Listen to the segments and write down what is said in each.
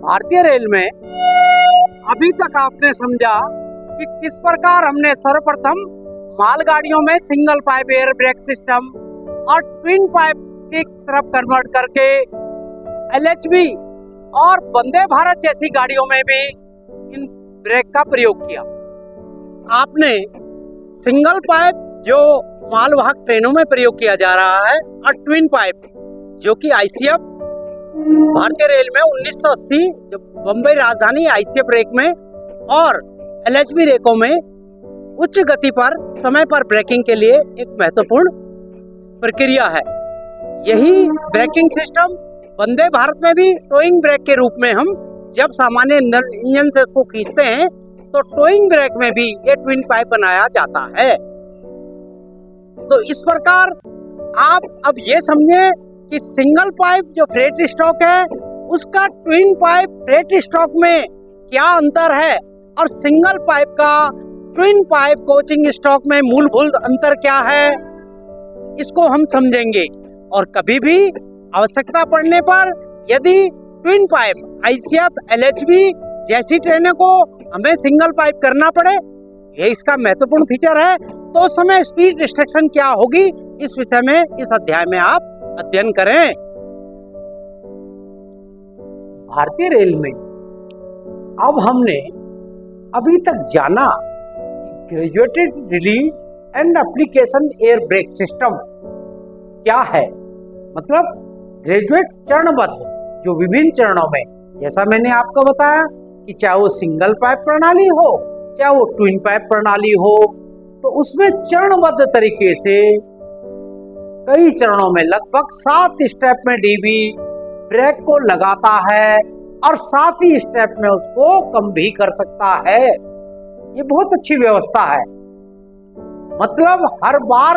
भारतीय रेल में अभी तक आपने समझा कि किस प्रकार हमने सर्वप्रथम मालगाड़ियों में single pipe air brake system और ट्विन पाइप की तरफ कन्वर्ट करके एलएचबी और वंदे भारत जैसी गाड़ियों में भी इन ब्रेक का प्रयोग किया। आपने सिंगल पाइप जो मालवाहक ट्रेनों में प्रयोग किया जा रहा है और ट्विन पाइप जो कि आईसीएफ भारतीय रेल में 1980 जो बम्बई राजधानी आईसीएफ रेक में और एलएचबी रेकों में उच्च गति पर समय पर ब्रेकिंग के लिए एक महत्वपूर्ण प्रक्रिया है। यही ब्रेकिंग सिस्टम वंदे भारत में भी टोइंग ब्रेक के रूप में हम जब सामान्य इंजन से उसको खींचते हैं तो टोइंग ब्रेक में भी ये ट्विन पाइप बनाया जाता है। तो इस प्रकार आप अब ये समझे कि सिंगल पाइप जो फ्रेट स्टॉक है उसका ट्विन पाइप फ्रेट स्टॉक में क्या अंतर है और सिंगल पाइप का ट्विन पाइप कोचिंग स्टॉक में मूलभूत अंतर क्या है, इसको हम समझेंगे। और कभी भी आवश्यकता पड़ने पर यदि ट्विन पाइप आईसीएफ एलएचबी जैसी ट्रेनों को हमें सिंगल पाइप करना पड़े, ये इसका महत्वपूर्ण फीचर है, तो उस समय स्पीड रिस्ट्रिक्शन क्या होगी इस विषय में इस अध्याय में आप अध्ययन करें। भारतीय रेल में अब हमने अभी तक जाना graduated release and application air brake system क्या है। मतलब ग्रेजुएट चरणबद्ध जो विभिन्न चरणों में, जैसा मैंने आपको बताया कि चाहे वो सिंगल पाइप प्रणाली हो चाहे वो ट्विन पाइप प्रणाली हो, तो उसमें चरणबद्ध तरीके से कई चरणों में लगभग 7 स्टेप में डीबी ब्रेक को लगाता है और 7 ही स्टेप में उसको कम भी कर सकता है। ये बहुत अच्छी व्यवस्था है। मतलब हर बार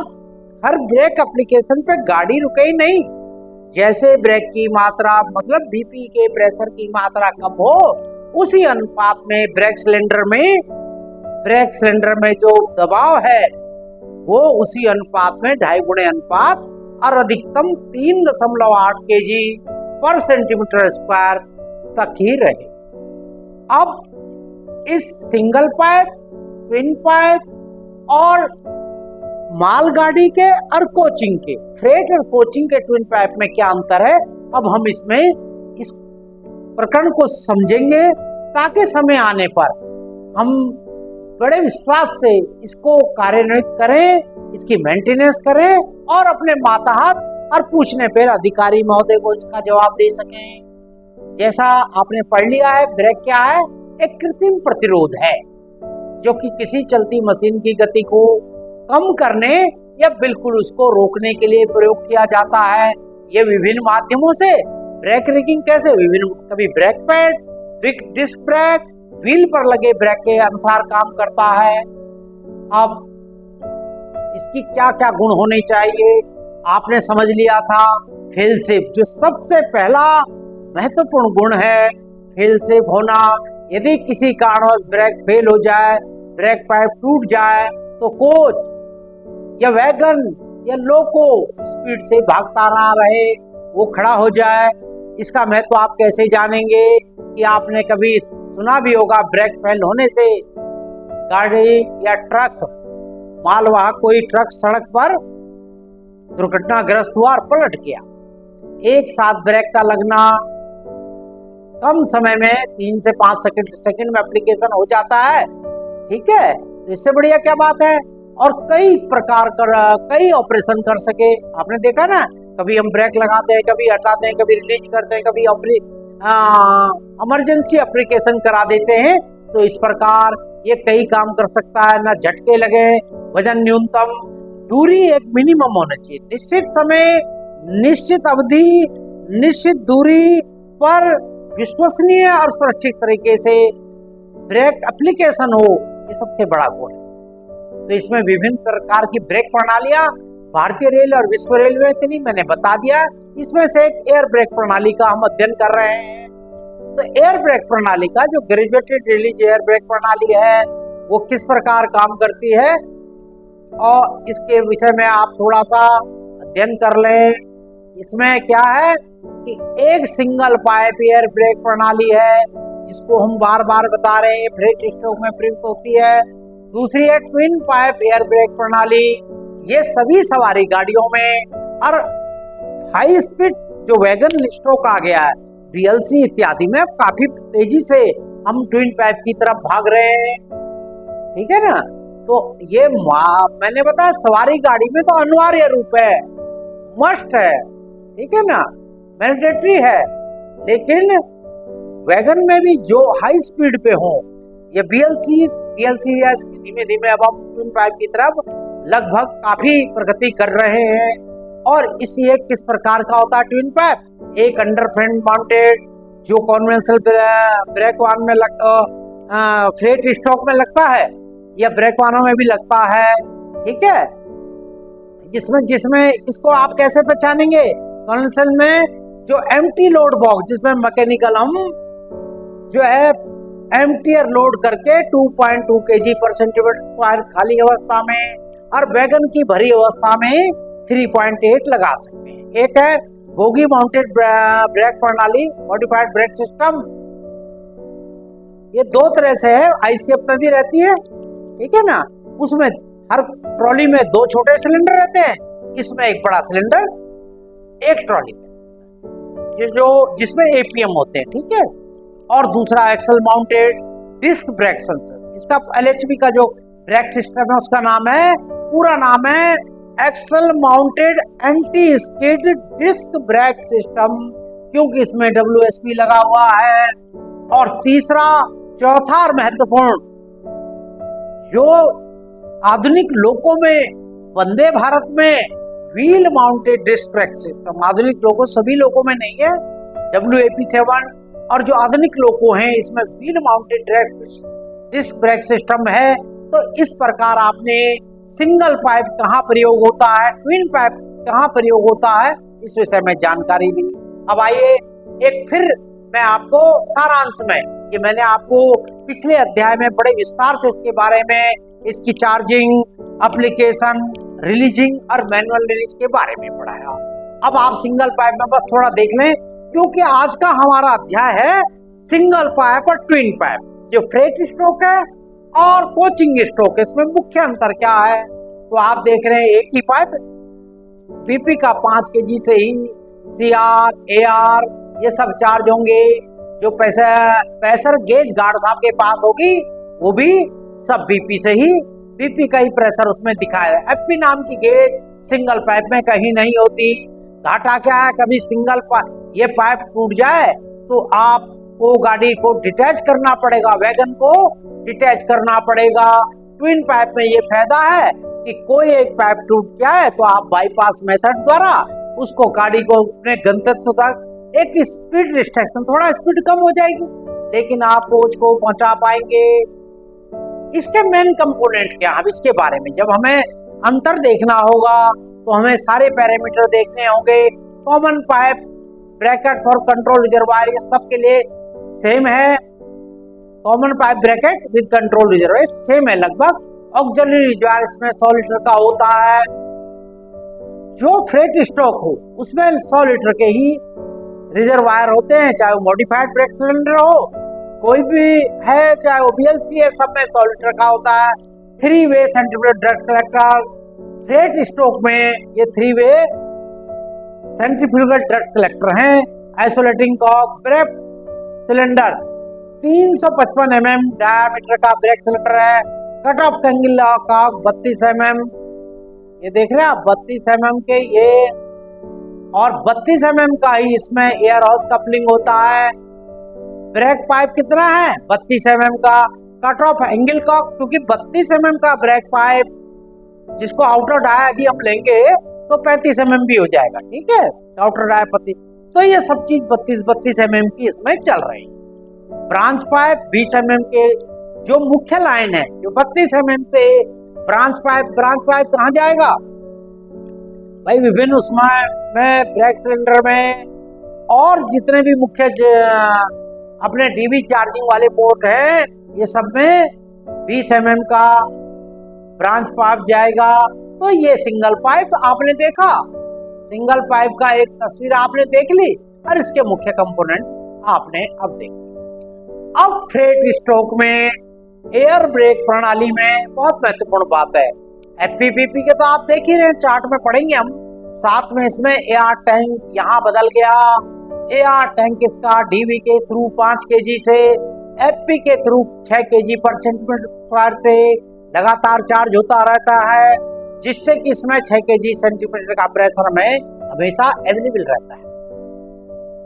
हर ब्रेक एप्लीकेशन पे गाड़ी रुके ही नहीं, जैसे ब्रेक की मात्रा मतलब बीपी के प्रेशर की मात्रा कम हो उसी अनुपात में ब्रेक सिलेंडर में जो दबाव है वो उसी अनुपात में 2.5 गुणे अनुपात और अधिकतम 3.8 kg पर सेंटीमीटर स्क्वायर तक ही रहे। अब इस सिंगल पाइप, ट्विन पाइप और मालगाड़ी के और कोचिंग के, फ्रेट और कोचिंग के ट्विन पाइप में क्या अंतर है, अब हम इसमें इस प्रकरण को समझेंगे ताकि समय आने पर हम बड़े विश्वास से इसको कार्यान्वित करें, इसकी मेंटेनेंस करें और अपने मातहत और पूछने पर अधिकारी महोदय को इसका जवाब दे सकें। जैसा आपने पढ़ लिया है, ब्रेक क्या है? एक कृत्रिम प्रतिरोध है जो कि किसी चलती मशीन की गति को कम करने या बिल्कुल उसको रोकने के लिए प्रयोग किया जाता है। ये विभिन्न माध्यमों से ब्रेक रिगिंग कैसे विभिन्न, कभी brake pad, disc brake, wheel पर लगे ब्रेक के अनुसार काम करता है। अब इसकी क्या क्या गुण होने चाहिए आपने समझ लिया था। फेल सेफ जो सबसे पहला महत्वपूर्ण गुण है, फेल सेफ होना। यदि किसी कारणवश ब्रेक फेल हो जाए, ब्रेक पाइप टूट जाए तो कोच या वैगन या लोको स्पीड से भागता ना रहे, वो खड़ा हो जाए। इसका महत्व आप कैसे जानेंगे कि आपने कभी सुना भी होगा ब्रेक फेल होने से गाड़ी या ट्रक, मालवाहक कोई ट्रक सड़क पर दुर्घटनाग्रस्त हुआ और पलट गया। एक साथ ब्रेक का लगना कम समय में 3 से 5 सेकंड में एप्लीकेशन हो जाता है। ठीक है, तो इससे बढ़िया क्या बात है। और कई प्रकार कई ऑपरेशन कर सके। आपने देखा ना, कभी हम ब्रेक लगाते हैं, कभी हटाते हैं, कभी रिलीज करते हैं, कभी इमरजेंसी एप्लीकेशन करा देते हैं। तो इस प्रकार ये कई काम कर सकता है। ना झटके लगे, वजन न्यूनतम, दूरी एक मिनिमम होना चाहिए। निश्चित समय, निश्चित अवधि, निश्चित दूरी पर विश्वसनीय और सुरक्षित तरीके से ब्रेक एप्लीकेशन हो, ये सबसे बड़ा गुण है। तो इसमें विभिन्न प्रकार की ब्रेक प्रणालियां भारतीय रेल और विश्व रेल में इतनी मैंने बता दिया। इसमें से एक एयर ब्रेक प्रणाली का हम अध्ययन कर रहे हैं। तो एयर ब्रेक प्रणाली का जो ग्रेजुएटेड रिलीज एयर ब्रेक प्रणाली है वो किस प्रकार काम करती है और इसके विषय में आप थोड़ा सा अध्ययन कर लें। इसमें क्या है कि एक सिंगल पाइप एयर ब्रेक प्रणाली है, जिसको हम बार बार बता रहे हैं, फ्रेट स्ट्रोक में प्रयुक्त होती है। दूसरी है ट्विन पाइप एयर ब्रेक प्रणाली। ये सभी सवारी गाड़ियों में और हाई स्पीड जो वैगन स्ट्रोक आ गया है, VLC इत्यादि में काफी तेजी से हम ट्विन पाइप की तरफ भाग रहे हैं, ठीक है ना। तो ये मैंने बताया सवारी गाड़ी में तो अनिवार्य रूप है, मस्ट है, ठीक है ना, मैंडेटरी है। लेकिन वैगन में भी जो हाई स्पीड पे हो, ये VLC धीमे धीमे अब हम ट्विन पाइप की तरफ लगभग काफी प्रगति कर रहे हैं। और इसलिए किस प्रकार का होता है ट्विन पाइप? एक अंडर फ्रेम माउंटेड जो कॉन्वेंशनल ब्रेक वाहन में फ्रेट स्ट्रोक में लगता है या ब्रेक वाहनों में भी लगता है, ठीक है। जिसमें इसको आप कैसे पहचानेंगे? कॉन्वेंशनल में जो एम्प्टी लोड बॉक्स, जिसमें मैकेनिकल हम जो है एम्प्टियर लोड करके 2.2 kg/cm² खाली अवस्था में और वैगन की भरी अवस्था में 3.8 लगा सकते हैं। एक है बोगी माउंटेड ब्रेक प्रणाली, मॉडिफाइड ब्रेक सिस्टम। ये दो तरह से है, ICF में भी रहती है, ठीक है ना। उसमें हर ट्रॉली में 2 छोटे सिलेंडर रहते हैं, इसमें एक बड़ा सिलेंडर एक ट्रॉली में, ये जो जिसमें APM होते हैं, ठीक है। और दूसरा axle mounted disc brake sensor. इसका LHB का जो ब्रेक सिस्टम है उसका नाम है, पूरा नाम है axle mounted anti skid disc brake system, क्योंकि इसमें WSB लगा हुआ है। और तीसरा, चौथा और महत्वपूर्ण, जो आधुनिक लोकों में, वंदे भारत में wheel mounted disc brake system, आधुनिक लोको सभी लोगों में नहीं है, WAP7 और जो आधुनिक लोको हैं इसमें wheel mounted disc brake system है। तो इस प्रकार आपने सिंगल पाइप कहाँ प्रयोग होता है, ट्विन पाइप कहाँ प्रयोग होता है, इस विषय में जानकारी ली। अब आइए एक फिर मैं आपको सारांश में, कि मैंने आपको पिछले अध्याय में बड़े विस्तार से इसके बारे में, इसकी चार्जिंग, एप्लीकेशन, रिलीजिंग और मैनुअल रिलीज के बारे में पढ़ाया। अब आप सिंगल पाइप में बस थोड़ा देख लें, क्योंकि आज का हमारा अध्याय है सिंगल पाइप और ट्विन पाइप, जो फ्रेट स्ट्रोक है और कोचिंग स्ट्रोक है, इसमें मुख्य अंतर क्या है। तो आप देख रहे हैं एक ही पाइप, BP का 5 kg से ही CR, AR ये सब चार्ज होंगे। जो प्रेशर गेज गार्ड आपके पास होगी वो भी सब BP से ही, BP का ही प्रेशर उसमें दिखाया है। FP नाम की गेज सिंगल पाइप में कहीं नहीं होती। घाटा क्या है, कभी ये पाइप टूट जाए तो आपको गाड़ी को डिटैच करना पड़ेगा, वैगन को डिटैच करना पड़ेगा। ट्विन पाइप में ये फायदा है कि कोई एक पाइप टूट जाए तो आप बाईपास मेथड द्वारा उसको गाड़ी को अपने गंतव्य तक एक स्पीड रिस्ट्रिक्शन, थोड़ा स्पीड कम हो जाएगी, लेकिन आप कोच को पहुंचा पाएंगे। इसके मेन कंपोनेंट क्या है, इसके बारे में जब हमें अंतर देखना होगा तो हमें सारे पैरामीटर देखने होंगे। Common pipe bracket for control reservoir, ये सबके लिए सेम है। Common pipe bracket with control reservoir same है लगभग। ऑक्सिलरी रिजर्वायर इसमें 100 लीटर का होता है। जो फ्रेट स्ट्रोक हो उसमें 100 लीटर के ही रिजर्वायर होते हैं, चाहे वो मॉडिफाइड ब्रेक सिलेंडर हो, कोई भी है, चाहे वो VLC है, सब में 100 लीटर का होता है। 3 way centrifugal drug collector, freight stroke में ये 3 वे सेंट्रीफ्यूगल ड्रग कलेक्टर हैं। Isolating cock brake cylinder 355 mm diameter का ब्रेक सिलेंडर है। Cut off angle cock 32 mm, ये देख रहे हैं आप 32 mm के ये, और 32 mm का ही इसमें एयर हाउस कपलिंग होता है। ब्रेक पाइप कितना है, 32 mm का। कट ऑफ एंगल कॉक, क्योंकि 32 mm का ब्रेक पाइप जिसको आउटर डाया यदि हम लेंगे तो 35 mm भी हो जाएगा, ठीक है, आउटर डाया 35। तो ये सब चीज 32 mm की इसमें चल रही है। ब्रांच पाइप 20 mm के, जो मुख्य लाइन है जो 32 mm से ब्रांच पाइप कहाँ जाएगा भाई, विभिन्न उसमें में ब्रेक सिलेंडर में और जितने भी मुख्य अपने DB चार्जिंग वाले पोर्ट हैं, ये सब में 20 mm का ब्रांच पाइप जाएगा। तो ये सिंगल पाइप आपने देखा, सिंगल पाइप का एक तस्वीर आपने देख ली। और इसके मुख्य कंपोनेंट आपने अब देखे। अब फ्रेट स्टॉक में एयर ब्रेक प्रणाली में बहुत महत्वपूर्ण बात है। एफपीपीपी के तो आप देख ही रहे, चार्ट में पढ़ेंगे हम। साथ में इसमें एआर टैंक यहाँ बदल गया। एआर टैंक इसका डीवी के थ्रू 5 केजी से एफपी के थ्रू 6 केजी पर सेंटीमीटर से लगातार चार्ज होता रहता है, जिससे कि इसमें 6 केजी सेंटीमीटर का प्रेशर में हमेशा अवेलेबल रहता है।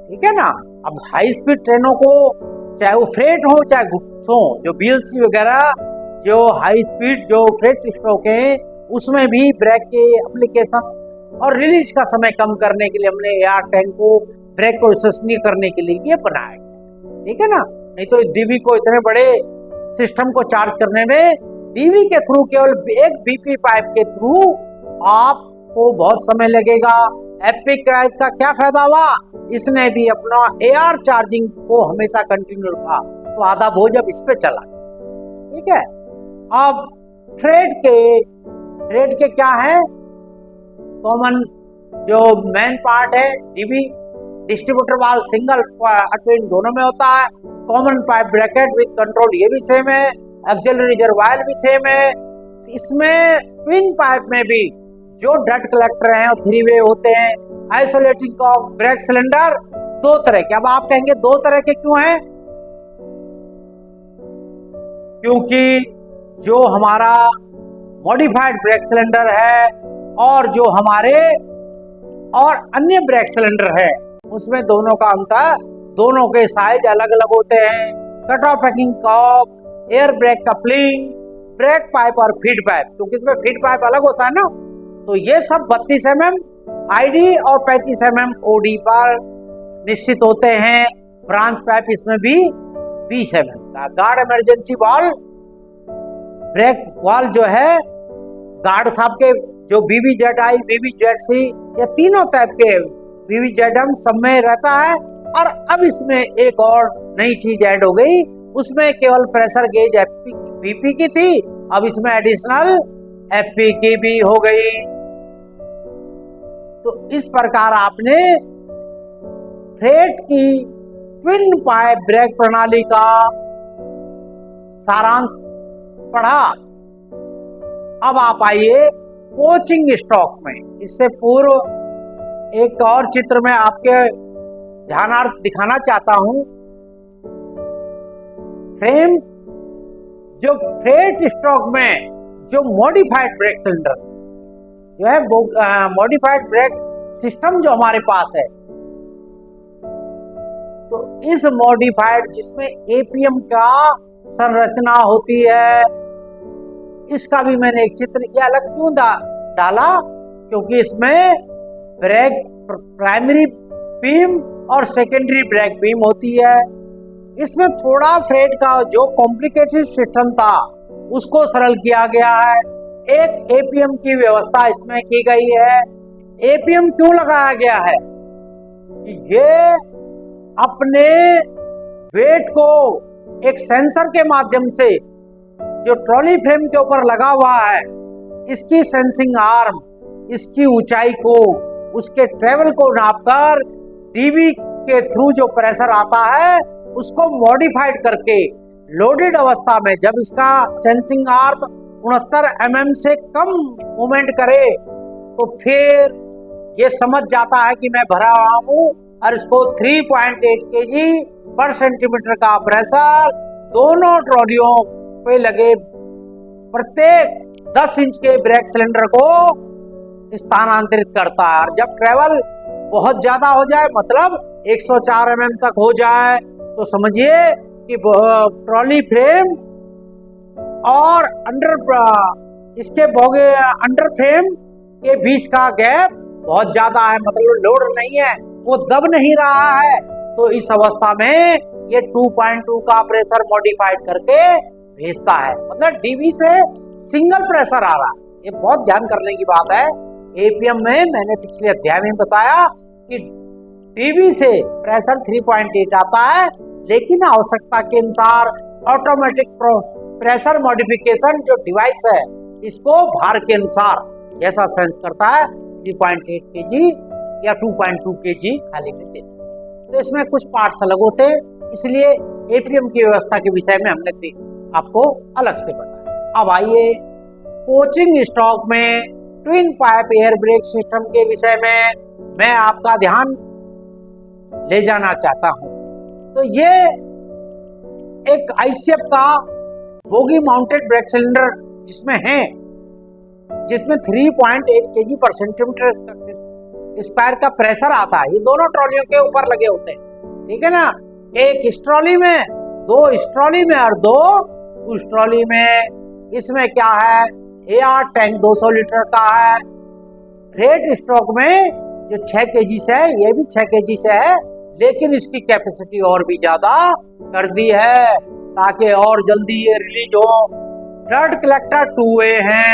ठीक है ना। अब हाई स्पीड ट्रेनों को, चाहे वो फ्रेट हो चाहे गुड्स हो, जो बीएलसी वगैरह जो हाई स्पीड जो फ्रेट स्टॉक है, उसमें भी ब्रेक के एप्लीकेशन और रिलीज का समय कम करने के लिए हमने एआर टैंक को ब्रेक को विश्वसनीय करने के लिए ये बनाया। ठीक है ना। नहीं तो डीवी को इतने बड़े सिस्टम को चार्ज करने में डीवी के थ्रू केवल एक बीपी पाइप के थ्रू आपको बहुत समय लगेगा। एफपी का क्या फायदा हुआ, इसने भी अपना एआर चार्जिंग को हमेशा कंटिन्यू रखा, तो आधा बोझ अब इस पे चला। ठीक है। अब फ्रेट के क्या है, कॉमन जो मेन पार्ट है DV, distributor valve single twin दोनों में होता है। Common pipe bracket with control ये भी सेम है। एक्सिलरी रिजर्वायर भी सेम है। इसमें ट्विन पाइप में भी जो डट कलेक्टर हैं और 3 वे होते हैं। आइसोलेटिंग कॉक ब्रेक सिलेंडर 2 तरह के। अब आप कहेंगे 2 तरह के क्यों हैं? क्योंकि जो हमारा मॉडिफाइड ब्रेक सिलेंडर है और जो हमारे और अन्य ब्रेक सिलेंडर है, उसमें दोनों का अंतर, दोनों के साइज अलग अलग होते हैं। Cut off packing cock, air brake coupling, brake pipe और फीड पाइप, क्योंकि इसमें फीड पाइप अलग होता है ना, तो ये सब 32 mm आईडी और 35 mm ओडी पर निश्चित होते हैं। ब्रांच पाइप इसमें भी 20 mm का। Guard emergency valve, brake valve जो है गार्ड साहब के जो BBZI, BBZC ये तीनों टाइप के BBZM सब में रहता है। और अब इसमें एक और नई चीज ऐड हो गई, उसमें केवल प्रेशर गेज बीपी की थी, अब इसमें एडिशनल एफपी की भी हो गई। तो इस प्रकार आपने फ्रेट की ट्विन पाइप ब्रेक प्रणाली का सारांश पढ़ा। अब आप आइए कोचिंग स्टॉक में। इससे पूर्व एक और चित्र में आपके ध्यानार्थ दिखाना चाहता हूं। फ्रेम जो फ्रेट स्टॉक में जो मॉडिफाइड ब्रेक सिलेंडर जो है, मॉडिफाइड ब्रेक सिस्टम जो हमारे पास है, तो इस मॉडिफाइड जिसमें एपीएम का संरचना होती है, इसका भी मैंने एक चित्र ये अलग क्यों डाला, क्योंकि इसमें ब्रेक प्राइमरी बीम और सेकेंडरी ब्रेक बीम होती है। इसमें थोड़ा फ्रेट का जो कॉम्प्लिकेटेड सिस्टम था उसको सरल किया गया है। एक एपीएम की व्यवस्था इसमें की गई है। एपीएम क्यों लगाया गया है कि ये अपने वेट को एक सेंसर के माध्यम से जो ट्रॉली फ्रेम के ऊपर लगा हुआ है, इसकी सेंसिंग आर्म, इसकी ऊंचाई को, उसके ट्रेवल को नापकर डीवी के थ्रू जो प्रेशर आता है उसको मॉडिफाइड करके लोडेड अवस्था में जब इसका सेंसिंग आर्म 69 mm से कम मूवमेंट करे तो फिर ये समझ जाता है कि मैं भरा हुआ हूँ, और इसको 3.8 kg पर सेंटीमीटर का प्रेशर दोनों ट्रॉलियों पे लगे प्रत्येक 10 इंच के ब्रेक सिलेंडर को स्थानांतरित करता है। और जब ट्रेवल बहुत ज्यादा हो जाए, मतलब 104 mm तक हो जाए, तो समझिए कि ट्रॉली फ्रेम और इसके बोगे अंडर फ्रेम के बीच का गैप बहुत ज्यादा है, मतलब लोड नहीं है, वो दब नहीं रहा है। तो इस अवस्था में ये 2.2 का प्रेशर मॉडिफाइड करके भेजता है, मतलब डीवी से सिंगल प्रेशर आ रहा है। ये बहुत ध्यान करने की बात है। एपीएम में मैंने पिछले अध्याय में बताया कि डीवी से प्रेशर 3.8 आता है, लेकिन आवश्यकता के अनुसार ऑटोमेटिक प्रेशर मॉडिफिकेशन जो डिवाइस है, इसको भार के अनुसार जैसा सेंस करता है 3.8 kg या 2.2 kg खाली में देता है। तो इसमें कुछ पार्ट्स अलग होते हैं, इसलिए एपीएम की व्यवस्था के विषय में हमने आपको अलग से बताया। अब आइए कोचिंग स्ट्रोक में twin pipe air brake system के विषय में मैं आपका ध्यान ले जाना चाहता हूं। तो ये एक आईसीएफ का बोगी माउंटेड ब्रेक सिलेंडर जिसमें 3.8 kg पर सेंटीमीटर स्क्वायर का प्रेशर आता है। ये दोनों ट्रॉलियों के ऊपर लगे होते हैं, ठीक है ना। एक इस ट्रॉली में, दो इस ट्रॉली में और दो उस ट्रॉली में। इसमें क्या है, एयर टैंक 200 लीटर का है। फ्रेट स्ट्रोक में जो 6 kg से है, ये भी 6 kg से है, लेकिन इसकी कैपेसिटी और भी ज्यादा कर दी है ताकि और जल्दी ये रिलीज हो। डर्ट कलेक्टर 2A है।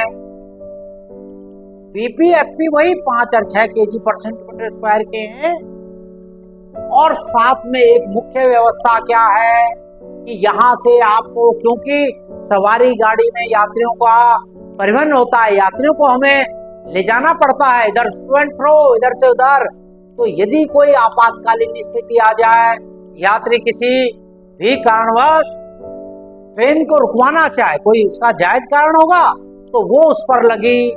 बीपीएफपी वही 5 और 6 kg पर सेंटीमीटर स्क्वायर के हैं। और साथ में एक मुख्य व्यवस्था क्या है कि यहाँ से आपको, क्योंकि सवारी गाड़ी में यात्रियों का परिवहन होता है, यात्रियों को हमें ले जाना पड़ता है इधर टू एंड फ्रो, इधर से उधर। तो यदि कोई आपातकालीन स्थिति आ जाए, यात्री किसी भी कारणवश ट्रेन को रुकवाना चाहे, कोई उसका जायज कारण होगा, तो वो उस पर लगी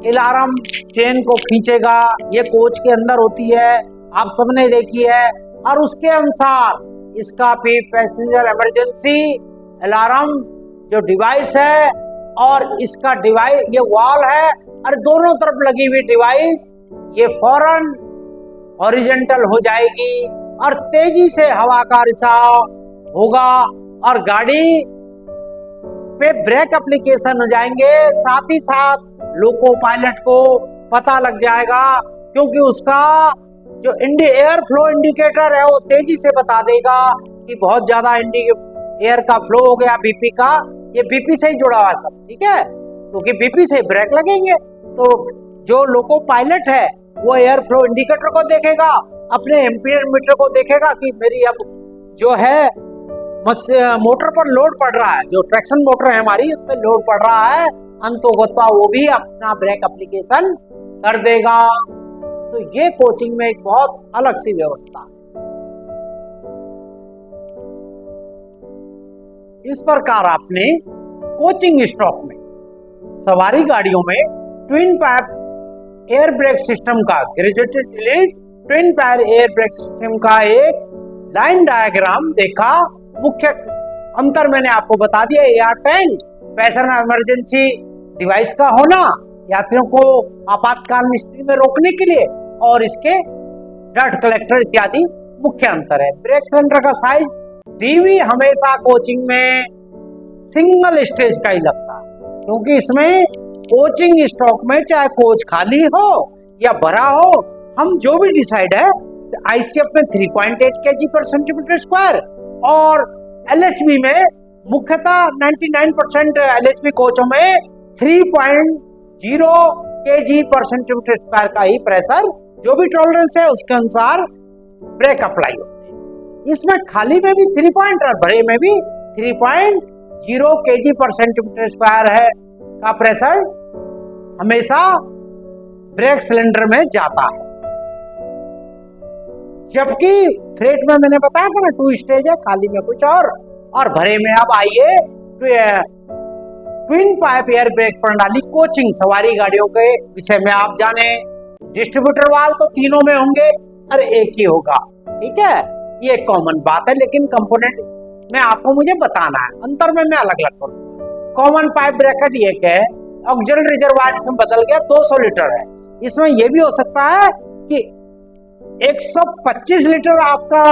अलार्म ट्रेन को खींचेगा। ये कोच के अंदर होती है, आप सबने देखी है। और उसके अनुसार इसका भी पैसेंजर इमरजेंसी अलार्म जो डिवाइस है और इसका डिवाइस, ये वॉल है और दोनों तरफ लगी हुई डिवाइस, ये फौरन हॉरिजॉन्टल हो जाएगी और तेजी से हवा का रिसाव होगा और गाड़ी पे ब्रेक एप्लीकेशन हो जाएंगे। साथ ही साथ लोको पायलट को पता लग जाएगा, क्योंकि उसका जो एयर फ्लो इंडिकेटर है वो तेजी से बता देगा कि बहुत ज्यादा एयर का फ्लो हो गया, बीपी का। ये बीपी से ही जुड़ा हुआ सब, ठीक है, क्योंकि बीपी से ब्रेक लगेंगे। तो जो लोको पायलट है वो एयर फ्लो इंडिकेटर को देखेगा, अपने एम्पीयर मीटर को देखेगा कि मेरी अब जो है मोटर पर लोड पड़ रहा है, जो ट्रैक्शन मोटर है हमारी उस पर लोड पड़ रहा है, अंतोगत्वा वो भी अपना ब्रेक एप्लीकेशन कर देगा। तो ये कोचिंग में एक बहुत अलग सी व्यवस्था है। इस प्रकार आपने कोचिंग स्ट्रोक में सवारी गाड़ियों में twin pipe air brake system का graduated delete twin pipe air brake system का एक लाइन डायग्राम देखा। मुख्य अंतर मैंने आपको बता दिया, air tank passenger emergency device का होना यात्रियों को आपातकालीन स्थिति में रोकने के लिए, और इसके डर्ट कलेक्टर इत्यादि मुख्य अंतर है। ब्रेक सिलेंडर का साइज डीवी हमेशा कोचिंग में सिंगल स्टेज का ही लगता है, क्योंकि इसमें कोचिंग स्ट्रोक में चाहे कोच खाली हो या भरा हो, हम जो भी डिसाइड है आईसीएफ में 3.8 kg पर सेंटीमीटर स्क्वायर और एलएचबी में मुख्यतः 99% एलएचबी कोचों में 3.0 kg पर सेंटीमीटर स्क्वायर का ही प्रेशर, जो भी टॉलरेंस है उसके अनुसार ब्रेक अप्लाई होते हैं। इसमें खाली में भी 3 पॉइंट और भरे में भी 3.0 kg पर सेंटीमीटर स्क्वायर है का प्रेशर हमेशा ब्रेक सिलेंडर में जाता है। जबकि फ्रेट में मैंने बताया था ना 2 स्टेज है, खाली में कुछ और भरे में। अब आइए ट्विन पाइप एयर ब्रेक प्रणाली कोचिंग सवारी गाड़ियों के विषय में आप जाने। डिस्ट्रीब्यूटर वाल्व तो तीनों में होंगे और एक ही होगा, ठीक है, ये कॉमन बात है, लेकिन कंपोनेंट में आपको मुझे बताना है, अंतर में मैं अलग अलग करूंगा। कॉमन पाइप ब्रैकेट ये है, ऑक्सिजन रिजर्वायर इसमें बदल गया 200 लीटर है। इसमें यह भी हो सकता है कि 125 लीटर आपका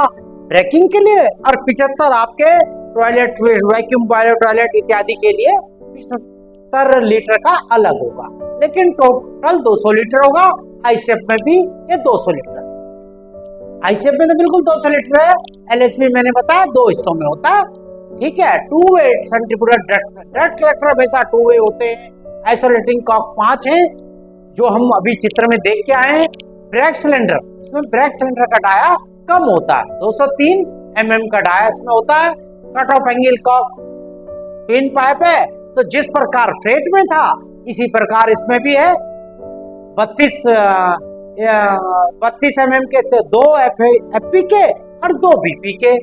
ब्रेकिंग के लिए और 75 आपके टॉयलेट, वैक्यूम टॉयलेट इत्यादि के लिए 75 लीटर का अलग होगा, लेकिन टोटल 200 लीटर होगा। आईसीएफ में भी ये 200 लीटर है। आईसीएफ में तो बिल्कुल 200 लीटर है। एलएचबी मैंने बताया 2 हिस्सों में होता है, ठीक है। 2 वे सेंट्रीफ्यूगल डर्ट कलेक्टर हमेशा 2 वे होते हैं। आइसोलेटिंग कॉक 5 है, जो हम अभी चित्र में देख के आए हैं। ब्रेक सिलेंडर, इसमें ब्रेक सिलेंडर का डाया कम होता है, 203 mm का डाया इसमें होता है। Cut off angle Kock twin pipe है, तो जिस प्रकार फ्रेट में था इसी प्रकार इसमें भी है। 32 mm के 2 एफपी के और 2 BP के।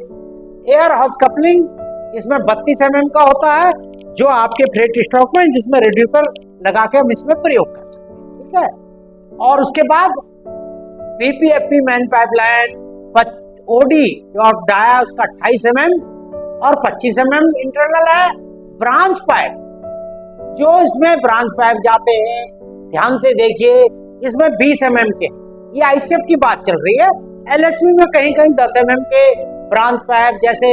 एयर हॉज कपलिंग इसमें 32 mm का होता है, जो आपके फ्रेट स्टॉक में, जिसमें रिड्यूसर लगा के हम इसमें प्रयोग कर सकते हैं। ठीक है, और उसके बाद BPFP मैन पाइपलाइन, OD और डाया उसका 28 mm और 25 mm इंटरनल है। ब्रांच पाइप, जो इसमें ब्रांच पाइप जाते हैं, ध्यान से देखिए, इसमें 20 mm के, ये ICF की बात चल रही है। LHP में कहीं कहीं 10 mm के ब्रांच पाइप, जैसे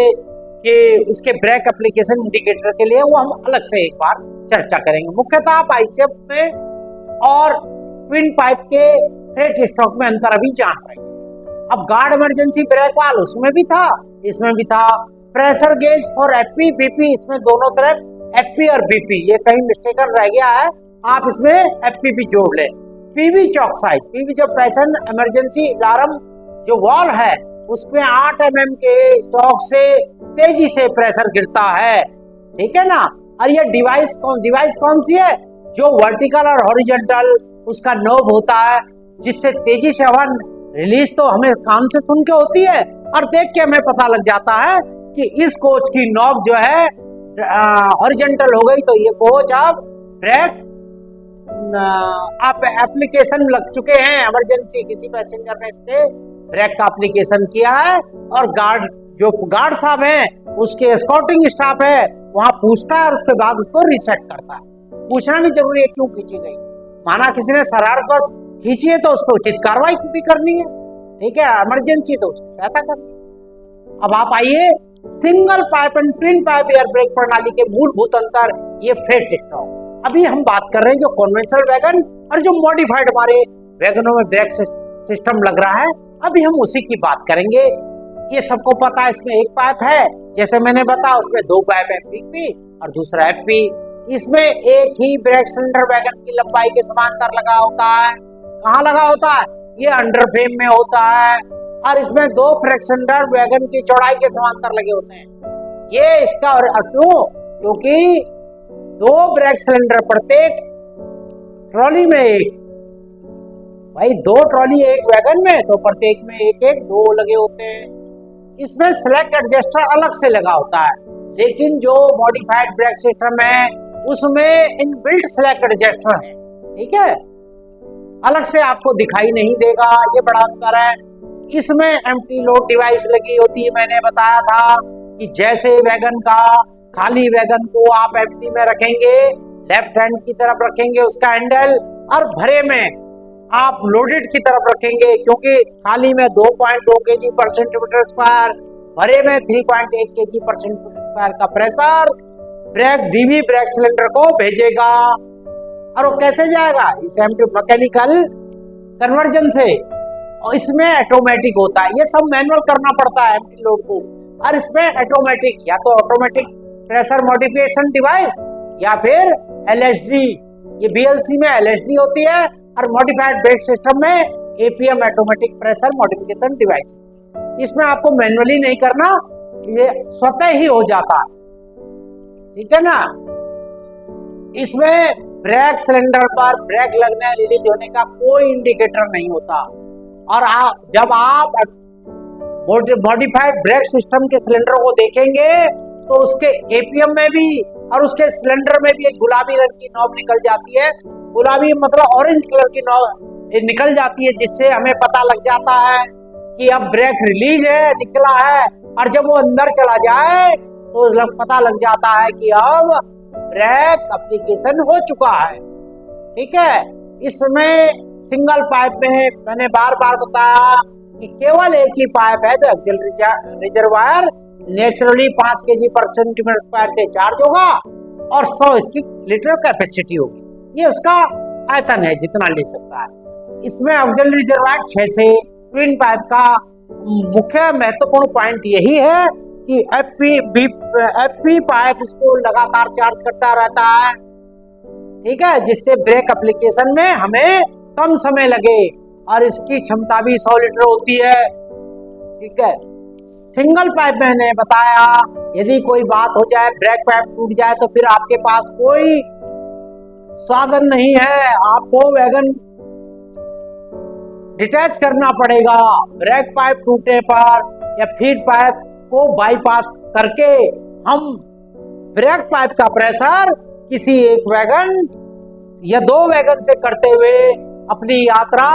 कि उसके ब्रेक एप्लीकेशन इंडिकेटर के लिए, वो हम अलग से एक बार चर्चा करेंगे। मुख्यतः आप ICF में और ट्विन पाइप के फ्रेट स्टॉक में अंतर अभी जान रहे हैं। अब गार्ड इमरजेंसी ब्रेक वाल, उसमें भी था, इसमें भी था। Pressure gauge for FP BP, इसमें दोनों तरफ FP और BP, ये कहीं मिस्टेकन रह गया है, आप इसमें FP भी जोड़ लें। PV चौक साइज, PV जो पैसन इमरजेंसी अलार्म जो वॉल है, उसमें 8 mm के चौक से तेजी से प्रेशर गिरता है। ठीक है ना। और ये डिवाइस कौन सी है? जो वर्टिकल और हॉरिजॉन्टल उसका नोब होता है, जिससे तेजी से हवा रिलीज तो हमें कान से सुन के होती है, और देख के हमें पता लग जाता है कि इस कोच की नॉब जो है हॉरिजॉन्टल हो गई, तो ये कोच अब ब्रेक आप एप्लीकेशन लग चुके हैं इमरजेंसी, किसी पैसेंजर ने इसके ब्रेक का एप्लीकेशन किया है, और गार्ड साहब हैं, उसके एस्कॉर्टिंग स्टाफ है, वहां पूछता है और उसके बाद उसको रीसेट करता है। पूछना भी जरूरी है क्यों खींची गई, माना किसी ने शरारत बस खींची है तो उस पर उचित कार्रवाई भी करनी है। ठीक है, इमरजेंसी तो उसकी सहायता करनी है। अब आप आइए, single pipe and twin pipe air break प्रणाली के मूलभूत अंतर, ये फ्रेट स्टॉक। अभी हम बात कर रहे हैं जो कन्वेंशनल वैगन और जो मॉडिफाइड हमारे वैगनों में ब्रेक सिस्टम लग रहा है, अभी हम उसी की बात करेंगे। ये सबको पता है, इसमें एक पाइप है, जैसे मैंने बताया, उसमें 2 पाइप है, PP और दूसरा FP। इसमें एक ही ब्रेक सिलेंडर वैगन की लंबाई के समांतर लगा होता है। कहाँ लगा होता है? ये अंडर फ्रेम में होता है, और इसमें 2 ब्रेक सिलेंडर वैगन की चौड़ाई के समांतर लगे होते हैं। ये इसका क्योंकि 2 ब्रेक सिलेंडर प्रत्येक ट्रॉली में एक, भाई 2 ट्रॉली एक वैगन में, तो प्रत्येक में एक 2 लगे होते हैं। इसमें सेलेक्ट एडजस्टर अलग से लगा होता है, लेकिन जो मॉडिफाइड ब्रेक सिस्टम है उसमें इनबिल्ट सेलेक्ट एडजस्टर है। ठीक है, अलग से आपको दिखाई नहीं देगा, ये बड़ा अंतर है। इसमें एम्प्टी लोड डिवाइस लगी होती है। मैंने बताया था कि जैसे वैगन का खाली वैगन को आप एम्प्टी में रखेंगे, लेफ्ट हैंड की तरफ रखेंगे उसका हैंडल, और भरे में आप लोडेड की तरफ रखेंगे, क्योंकि खाली में 2.2 kg पर सेंटीमीटर स्क्वायर, भरे में 3.8 kg पर सेंटीमीटर स्क्वायर का pressure brake DB brake cylinder को भेजेगा। और वो कैसे जाएगा? इस मैकेनिकल कन्वर्जन से, और इसमें ऑटोमेटिक होता है। ये सब मैनुअल करना पड़ता है एम्प्टी लोड को, और इसमें ऑटोमेटिक, या तो ऑटोमेटिक प्रेशर मॉडिफिकेशन डिवाइस या फिर LSD। ये BLC में LSD होती है, और मॉडिफाइड ब्रेक सिस्टम में APM automatic pressure modification device. इसमें आपको मैनुअली नहीं करना, ये स्वतः ही हो जाता है। ठीक है ना। इसमें ब्रेक सिलेंडर पर ब्रेक लगने रिलीज होने का कोई इंडिकेटर नहीं होता, और जब आप मॉडिफाइड ब्रेक सिस्टम के सिलेंडर को देखेंगे तो उसके APM में भी और उसके सिलेंडर में भी एक गुलाबी रंग की नॉब निकल जाती है। गुलाबी मतलब ऑरेंज कलर की नॉब निकल जाती है, जिससे हमें पता लग जाता है कि अब ब्रेक रिलीज है, निकला है। और जब वो अंदर चला जाए तो पता लग जाता है कि अब ब्रेक एप्लीकेशन हो चुका है। ठीक है। इसमें सिंगल पाइप में मैंने बार बार बताया कि केवल एक ही पाइप है, तो एक्सिलरी रिजर्वायर नेचुरली 5 kg पर सेंटीमीटर स्क्वायर से चार्ज होगा और 100 इसकी लीटर कैपेसिटी होगी। ये उसका आयतन है जितना ले सकता है। इसमें ऑक्सिलरी रिजर्वायर 6 से ट्विन पाइप का मुख्य महत्वपूर्ण पॉइंट यही है कि एफपी पाइप इसको लगातार चार्ज करता रहता है। ठीक है, जिससे ब्रेक एप्लीकेशन में हमें कम समय लगे और इसकी क्षमता भी 100 लीटर होती है। ठीक है। सिंगल पाइप मैंने बताया, यदि कोई बात हो जाए, ब्रेक पाइप टूट जाए, तो फिर आपके पास कोई साधन नहीं है, आपको वैगन डिटैच करना पड़ेगा। ब्रेक पाइप टूटने पर या फीड पाइप को बाईपास करके हम ब्रेक पाइप का प्रेशर किसी एक वैगन या 2 वैगन से करते हुए अपनी यात्रा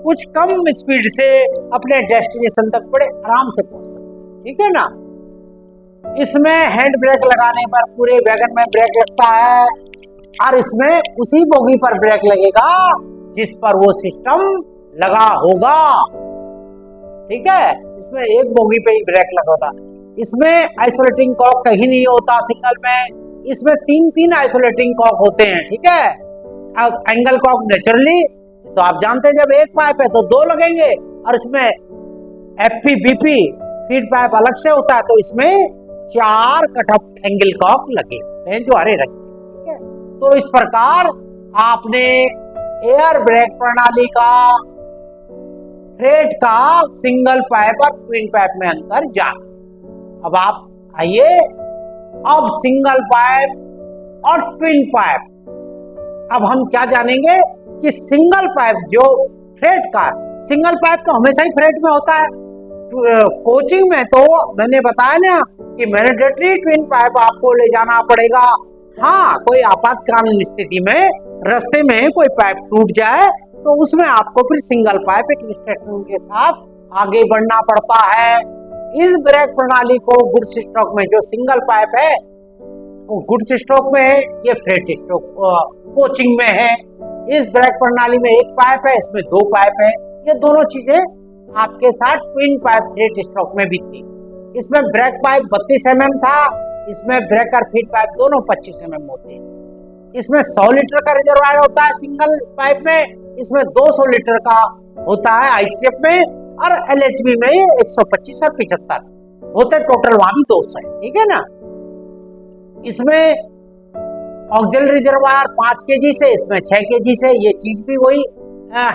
कुछ कम स्पीड से अपने डेस्टिनेशन तक बड़े आराम से पहुंच सकते। ठीक है ना। इसमें हैंड ब्रेक लगाने पर पूरे वैगन में ब्रेक लगता है और इसमें उसी बोगी पर ब्रेक लगेगा जिस पर वो सिस्टम लगा होगा। ठीक है, इसमें एक बोगी पे ही ब्रेक लगा होता। इसमें आइसोलेटिंग कॉक कहीं नहीं होता सिंगल में, इसमें 3 आइसोलेटिंग कॉक होते हैं। ठीक है, अब एंगल कॉक नेचुरली तो आप जानते हैं जब एक पाइप है तो 2 लगेंगे और इसमें एफपी बीपी फीड पाइप अलग से होता है तो इसमें 4 कट ऑफ एंगल कॉक लगे हैं जो हरे रंग। ठीक है, तो इस प्रकार आपने एयर ब्रेक प्रणाली का फ्रेट का सिंगल पाइप और ट्विन पाइप में अंतर जाना। अब आप आइए अब सिंगल पाइप और ट्विन पाइप। अब हम क्या जानेंगे कि सिंगल पाइप जो फ्रेट का, सिंगल पाइप तो हमेशा ही फ्रेट में होता है। कोचिंग में तो मैंने बताया ना कि मैंडेटरी ट्विन पाइप आपको ले जाना पड़ेगा। हाँ, कोई आपातकालीन स्थिति में रास्ते में कोई पाइप टूट जाए तो उसमें आपको फिर सिंगल पाइप एक इंस्ट्रक्शन के साथ आगे बढ़ना पड़ता है। इस ब्रेक प्रणाली को गुड्स स्ट्रोक में जो सिंगल पाइप है वो गुड्स स्ट्रोक में है, ये फ्रेट स्ट्रोक कोचिंग में है। इस ब्रेक प्रणाली में एक पाइप है, इसमें 2 पाइप है। ये दोनों चीजें आपके साथ ट्विन पाइप फ्रेट स्ट्रोक में भी थी। इसमें ब्रेक पाइप 32 mm था, इसमें ब्रेक और फीड पाइप दोनों 25 mm होते हैं। इसमें 100 लीटर का रिजर्वायर होता है सिंगल पाइप में, इसमें 200 लीटर का होता है आईसीएफ में, और एलएचबी में 125 और 75 होते, टोटल वहां भी 200 है। ठीक है ना। इसमें ऑक्सिलरी रिजर्वायर 5 kg से, इसमें 6 kg से। ये चीज भी वही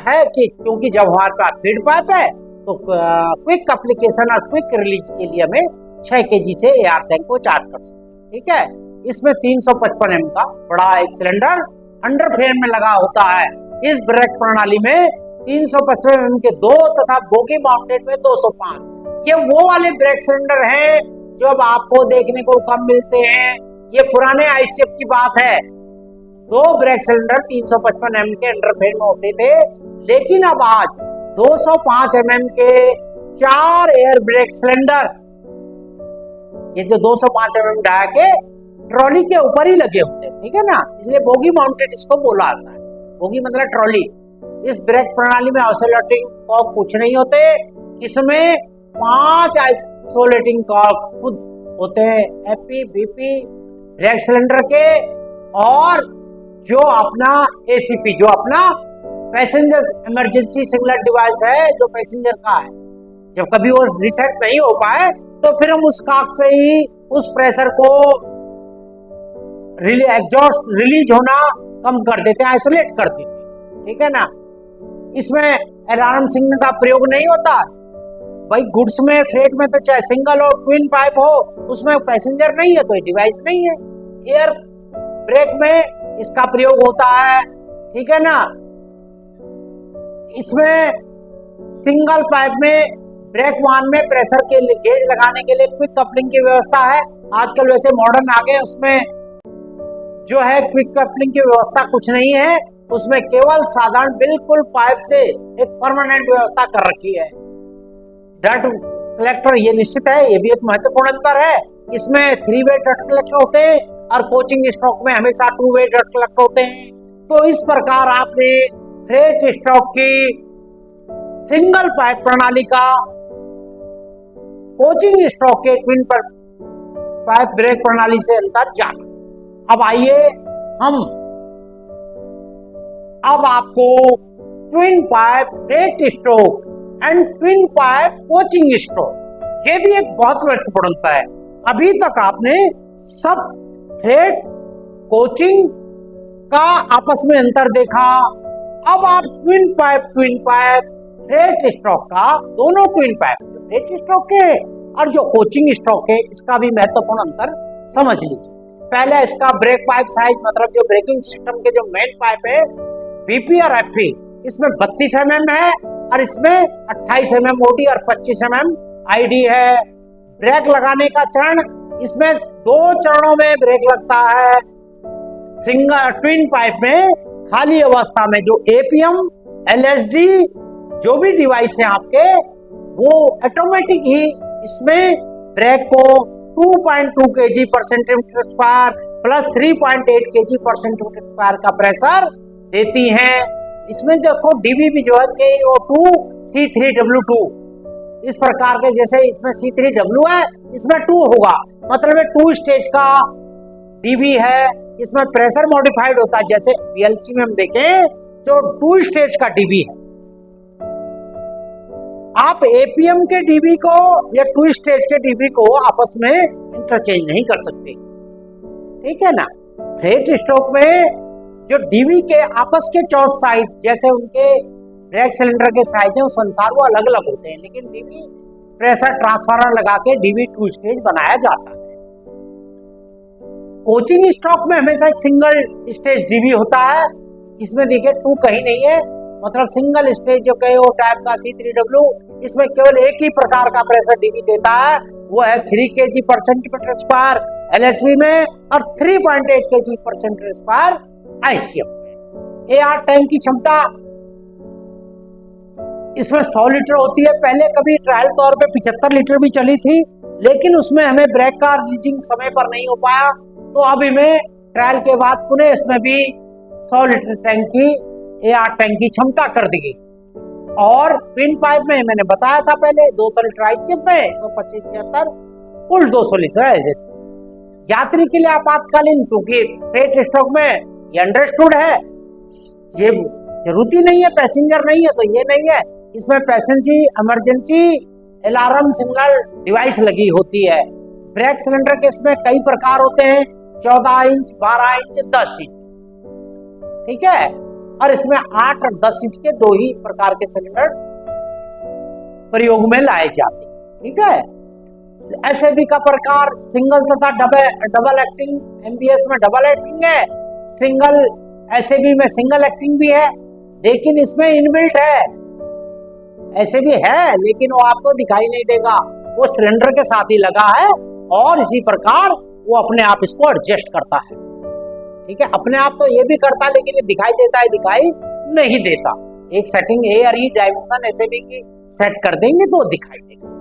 है कि क्योंकि जब हमारे पास फीड पाइप है तो क्विक एप्लीकेशन और क्विक रिलीज के लिए हमें 6 kg से एयर टैंक को चार्ज कर सकते। ठीक है, इसमें 355 mm का बड़ा एक सिलेंडर अंडर फ्रेम में लगा होता है। इस ब्रेक प्रणाली में 355 mm के 2 तथा बोगी माउंटेड में 205। ये वो वाले ब्रेक सिलेंडर हैं जो अब आपको देखने को कम मिलते हैं। ये पुराने आईसीएफ की बात है। 2 ब्रेक सिलेंडर 355 mm के अंडर फ्रेम में होते थे, लेकिन अब आज 205 mm के 4 एयर ब्रेक सिलेंडर, ये जो 205 mm डाया के ट्रॉली के ऊपर ही लगे होते हैं। ठीक है ना, इसलिए बोगी माउंटेड इसको बोला जाता है। बोगी मतलब ट्रॉली। इस ब्रेक प्रणाली में आइसोलेटिंग कॉक कुछ नहीं होते, इसमें 5 आइसोलेटिंग कॉक खुद होते हैं, एपी बीपी ब्रेक सिलेंडर के, और जो अपना एसीपी जो अपना पैसेंजर इमरजेंसी सिग्नल डिवाइस है जो पैसेंजर का है। जब कभी वो रिसेट नहीं हो पाए तो फिर हम उस कॉक से ही उस प्रेशर को एग्जॉस्ट रिलीज होना कम कर देते हैं, आइसोलेट कर देते हैं। ठीक है ना। इसमें अलार्म सिग्नल का प्रयोग नहीं होता भाई। गुड्स में फ्रेट में तो चाहे सिंगल हो ट्विन पाइप हो, उसमें पैसेंजर नहीं है तो डिवाइस नहीं है। एयर ब्रेक में इसका प्रयोग होता है। ठीक है ना। इसमें सिंगल पाइप में ब्रेक वान में प्रेशर के गेज लगाने के लिए क्विक कपलिंग की व्यवस्था है। आजकल वैसे मॉडर्न आ गए, उसमें जो है क्विक कपलिंग की व्यवस्था कुछ नहीं है, उसमें केवल साधारण बिल्कुल पाइप से एक परमानेंट व्यवस्था कर रखी है। डर्ट कलेक्टर ये निश्चित है, ये भी एक महत्वपूर्ण अंतर है। इसमें 3 वे डर्ट कलेक्टर होते हैं और कोचिंग स्ट्रोक में हमेशा 2 वे डर्ट कलेक्टर होते हैं। तो इस प्रकार आपने फ्रेट स्ट्रोक की सिंगल पाइप प्रणाली का कोचिंग स्ट्रोक के ट्विन पाइप ब्रेक प्रणाली से अंतर जाना। अब आइए हम अब आपको twin pipe freight stroke and twin pipe coaching stroke, ये भी एक बहुत महत्वपूर्ण अंतर है। अभी तक आपने सब फ्रेट कोचिंग का आपस में अंतर देखा। अब आप ट्विन पाइप फ्रेट स्ट्रोक का, दोनों ट्विन पाइप फ्रेट स्ट्रोक के और जो कोचिंग स्ट्रोक है इसका भी महत्वपूर्ण अंतर समझ लीजिए। पहले इसका ब्रेक पाइप साइज, मतलब जो ब्रेकिंग सिस्टम के जो मेन पाइप है बीपी और एफपी, इसमें 32 mm है और इसमें 28 mm ओडी और 25 mm आईडी है। ब्रेक लगाने का चरण, इसमें 2 चरणों में ब्रेक लगता है। सिंगल ट्विन पाइप में खाली अवस्था में जो एपीएम एलएसडी जो भी डिवाइस है आपके, वो ऑटोमेटिक ही इसमें ब्रेक को 2.2 kg पर सेंटीमीटर स्क्वायर प्लस 3.8 kg पर सेंटीमीटर स्क्वायर का प्रेशर देती हैं। इसमें देखो डीबी भी जो है KO2 C3W2 इस प्रकार के, जैसे इसमें C3W है, इसमें 2 होगा, मतलब 2 स्टेज का डीबी है। इसमें प्रेशर मॉडिफाइड होता है, जैसे पीएलसी में हम देखें तो 2 स्टेज का डीबी है। आप एपीएम के डीबी को या 2 स्टेज के डीबी को आपस में इंटरचेंज नहीं कर सकते, ठीक है ना। फ्रेट स्ट्रोक में जो डीबी के आपस के 4 साइड, जैसे उनके ब्रेक सिलेंडर के साइज है उस अनुसार वो अलग अलग होते हैं, लेकिन डीबी प्रेशर ट्रांसफार्मर लगा के डीबी 2 स्टेज बनाया जाता है। कोचिंग स्ट्रोक में हमेशा एक सिंगल स्टेज डीबी होता है। इसमें देखिए 2 कहीं नहीं है, मतलब सिंगल स्टेज जो KO टाइप का C3W, इसमें केवल एक ही प्रकार का प्रेशर डीबी देता है, वो है 3 kg पर सेंटीमीटर स्क्वायर LHB में और 3.8 kg पर सेंटीमीटर स्क्वायर ICF में। AR टैंक की क्षमता इसमें 100 लीटर होती है। पहले कभी ट्रायल तौर पे 75 लीटर भी चली थी, लेकिन उसमें हमें ब्रेक का रिलीजिंग समय पर नहीं हो पाया, तो अब हमें ट्रायल के बाद पुनः इसमें भी 100 लीटर टैंक की AR टैंक की क्षमता कर दी गई। और ट्विन पाइप में मैंने बताया था पहले 200 लीटर ICF में 125 कुल 200 लीटर यात्री के लिए आपातकालीन, क्योंकि फ्रेट स्ट्रोक में ये अंडरस्टूड है, ये जरूरी नहीं है, पैसेंजर नहीं है तो ये नहीं है, इसमें passenger emergency alarm signal device लगी होती है। ब्रेक सिलेंडर के इसमें कई प्रकार होते हैं, 14 इंच, 12 इंच, 10 इंच, ठीक है। और इसमें 8 और 10 इंच के 2 ही प्रकार के सिलेंडर प्रयोग में लाए जाते हैं, ठीक है। एसएबी का प्रकार सिंगल तथा डबल एक्टिंग, एमबीएस में डबल एक्टिंग है, सिंगल एसएबी में सिंगल एक्टिंग भी है, लेकिन इसमें इनबिल्ट है। एसएबी है लेकिन वो आपको दिखाई नहीं देगा, वो सिलेंडर के साथ ही लगा है और इसी प्रकार वो अपने आप इसको एडजस्ट करता है, ठीक है। अपने आप तो ये भी करता है, लेकिन ये दिखाई देता है, दिखाई नहीं देता। एक सेटिंग ए और ई डायमेंशन एसएबी की सेट कर देंगे तो दिखाई देगा।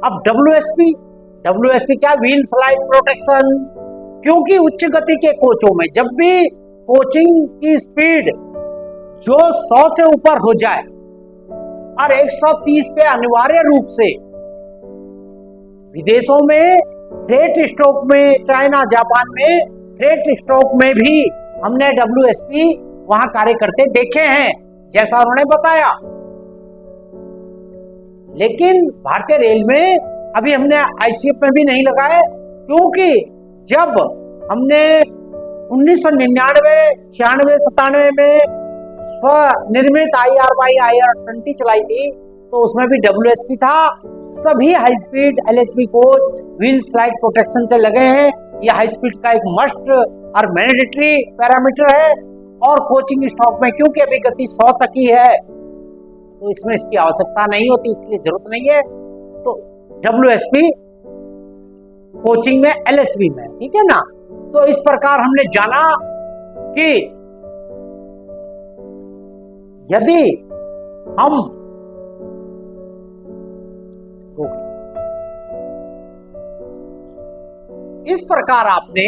अब डब्ल्यूएसपी क्या, व्हील स्लाइड प्रोटेक्शन, क्योंकि उच्च गति के कोचों में जब भी कोचिंग की स्पीड जो 100 से ऊपर हो जाए और 130 पे अनिवार्य रूप से, विदेशों में फ्रेट स्ट्रोक में, चाइना जापान में फ्रेट स्ट्रोक में भी हमने डब्ल्यूएसपी वहां कार्य करते देखे हैं, जैसा उन्होंने बताया। लेकिन भारतीय रेल में अभी हमने आईसीएफ में भी नहीं लगाए, क्योंकि जब हमने 1999, 96, 97 में स्वनिर्मित IR20 चलाई थी, तो उसमें भी डब्ल्यूएसपी था। सभी high speed LHB coach wheel slide protection से लगे हैं। यह हाई स्पीड का एक मस्ट और मैंडेटरी पैरामीटर है। और कोचिंग स्ट्रोक में क्योंकि अभी गति 100 तक ही है, तो इसमें इसकी आवश्यकता नहीं होती, इसलिए जरूरत नहीं है। तो डब्ल्यूएसपी कोचिंग में, LHB में, ठीक है ना। तो इस प्रकार हमने जाना कि यदि हम इस प्रकार आपने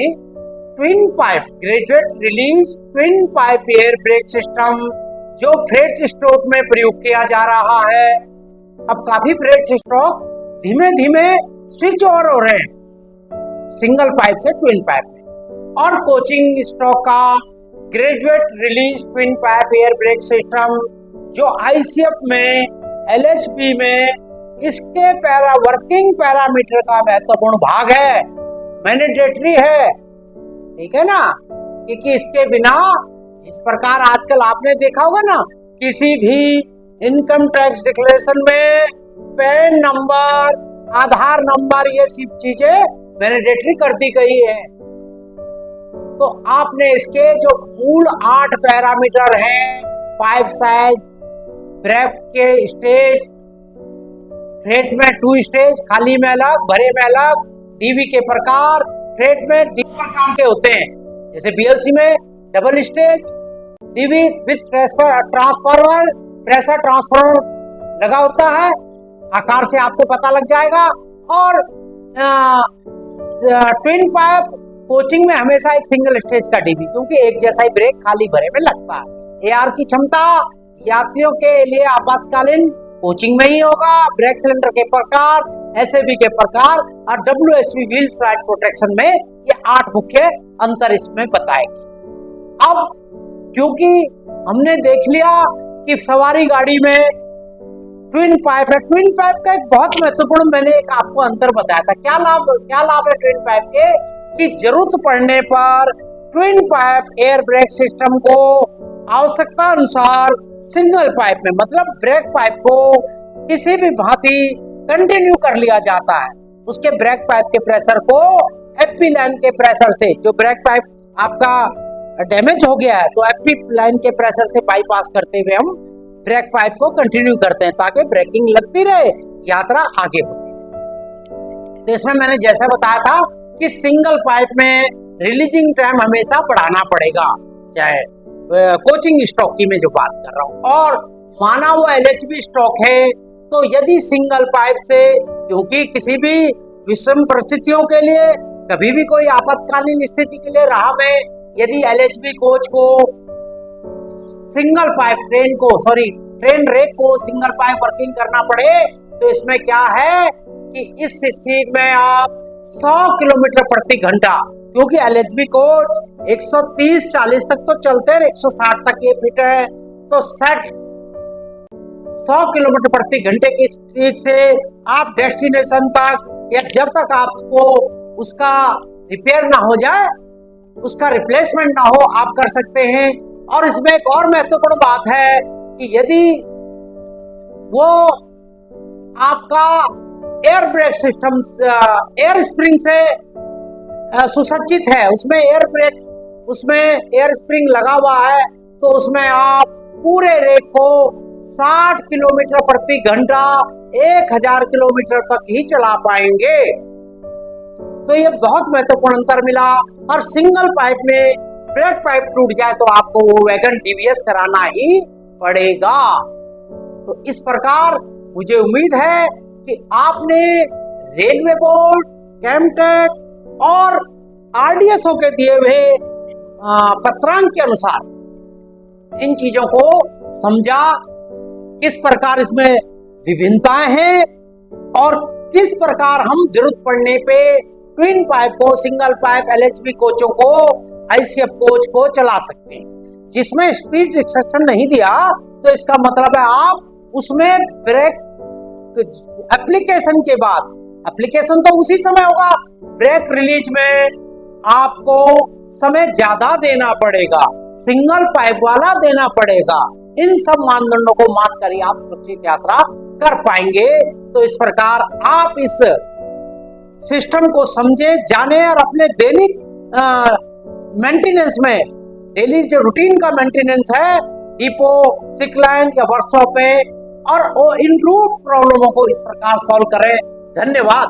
twin pipe graduate release twin pipe air brake system जो फ्रेट स्ट्रोक में प्रयोग किया जा रहा है। अब काफी फ्रेट स्ट्रोक धीमे धीमे स्विच ओवर हो रहे हैं सिंगल पाइप से ट्विन पाइप में। और कोचिंग स्ट्रोक का graduate release twin pipe air brake system जो ICF में, LHB में इसके वर्किंग पैरामीटर का महत्वपूर्ण भाग है, मैंडेटरी है, ठीक है ना। क्योंकि इसके बिना, जिस प्रकार आजकल आपने देखा होगा ना, किसी भी इनकम टैक्स डिक्लेरेशन में पैन नंबर, आधार नंबर, ये सब चीजें मैंडेटरी कर दी गई है। तो आपने इसके जो मूल 8 पैरामीटर हैं, पाइप साइज, ब्रेक के स्टेज, फ्रेट में 2 स्टेज, खाली में अलग, भरे में अलग, डीवी के प्रकार, फ्रेट में डी प्रकार के होते हैं। जैसे बीएलसी में double stage DV with transformer, pressure transformer लगा होता है, आकार से आपको पता लग जाएगा। और ट्विन पाइप कोचिंग में हमेशा एक सिंगल स्टेज का डीवी, क्योंकि एक जैसा ही ब्रेक खाली भरे में लगता है। एआर की क्षमता यात्रियों के लिए आपातकालीन कोचिंग में ही होगा। ब्रेक सिलेंडर के प्रकार, एसएबी के प्रकार और डब्ल्यूएसबी व्हील स्लाइड प्रोटेक्शन में ये 8 मुख्य अंतर इसमें बताएगी। अब क्योंकि हमने देख लिया कि सवारी गाड़ी में ट्विन पाइप है, ट्विन पाइप का एक बहुत महत्वपूर्ण मैंने एक आपको अंतर बताया था। क्या लाभ है ट्विन पाइप के, कि जरूरत पड़ने पर twin pipe air brake system को आवश्यकता अनुसार सिंगल पाइप में, मतलब ब्रेक पाइप को किसी भी भांति कंटिन्यू कर लिया जाता है। उसके ब्रेक पाइप के प्रेशर को एफपी लाइन के प्रेशर से, जो ब्रेक पाइप आपका डैमेज हो गया है तो एफपी लाइन के प्रेशर से बाईपास करते हुए हम ब्रेक पाइप को कंटिन्यू करते हैं ताकि ब्रेकिंग लगती रहे, यात्रा आगे होती। तो इसमें मैंने जैसा बताया था कि सिंगल पाइप में रिलीजिंग टाइम हमेशा बढ़ाना पड़ेगा, चाहे कोचिंग स्टॉक की मैं जो बात कर रहा हूँ। और माना वो एलएचबी स्टॉक है तो यदि सिंगल पाइप से, क्योंकि किसी भी विषम परिस्थितियों के लिए, कभी भी कोई आपातकालीन स्थिति के लिए राह में यदि एलएचबी कोच को सिंगल पाइप ट्रेन रेक को सिंगल पाइप वर्किंग करना पड़े, तो इसमें क्या है कि इस स्पीड में आप 100 किलोमीटर प्रति घंटा, क्योंकि एलएचबी कोच 130-40 तक तो चलते हैं, 160 तक ये फिट है, तो 100 किलोमीटर प्रति घंटे की स्पीड से आप डेस्टिनेशन तक, या जब तक आपको उसका रिपेयर ना हो जाए, उसका रिप्लेसमेंट ना हो, आप कर सकते हैं। और इसमें एक और महत्वपूर्ण बात है कि यदि वो आपका air brake system air spring से सुसज्जित है, उसमें एयर स्प्रिंग लगा हुआ है, तो उसमें आप पूरे रेक को 60 किलोमीटर प्रति घंटा 1000 किलोमीटर तक ही चला पाएंगे। तो ये बहुत महत्वपूर्ण अंतर मिला। और सिंगल पाइप में ब्रेक पाइप टूट जाए तो आपको वो वैगन डीवीएस कराना ही पड़ेगा। तो इस प्रकार मुझे उम्मीद है कि आपने रेलवे बोर्ड, कैमटेक और आरडीएसओ के दिए हुए पत्रांक के अनुसार इन चीजों को समझा, किस प्रकार इसमें विभिन्नताएं हैं और किस प्रकार हम जरूरत पड़ने पे ट्विन पाइप को, सिंगल पाइप एलएचबी कोचों को, आईसीएफ कोच को चला सकते हैं। जिसमें स्पीड रिस्ट्रिक्शन नहीं दिया तो इसका मतलब है आप उसमें ब्रेक एप्लीकेशन के बाद, एप्लीकेशन तो उसी समय होगा, ब्रेक रिलीज में आपको समय ज्यादा देना पड़ेगा, सिंगल पाइप वाला देना पड़ेगा। इन सब मानदंडों को मान कर ही आप सुरक्षित यात्रा कर पाएंगे। तो इस प्रकार आप इस सिस्टम को समझे, जाने और अपने दैनिक मेंटेनेंस में, डेली जो रूटीन का मेंटेनेंस है डिपो, सिकलाइन या वर्कशॉप में, और इन रूट प्रॉब्लमों को इस प्रकार सॉल्व करें। धन्यवाद।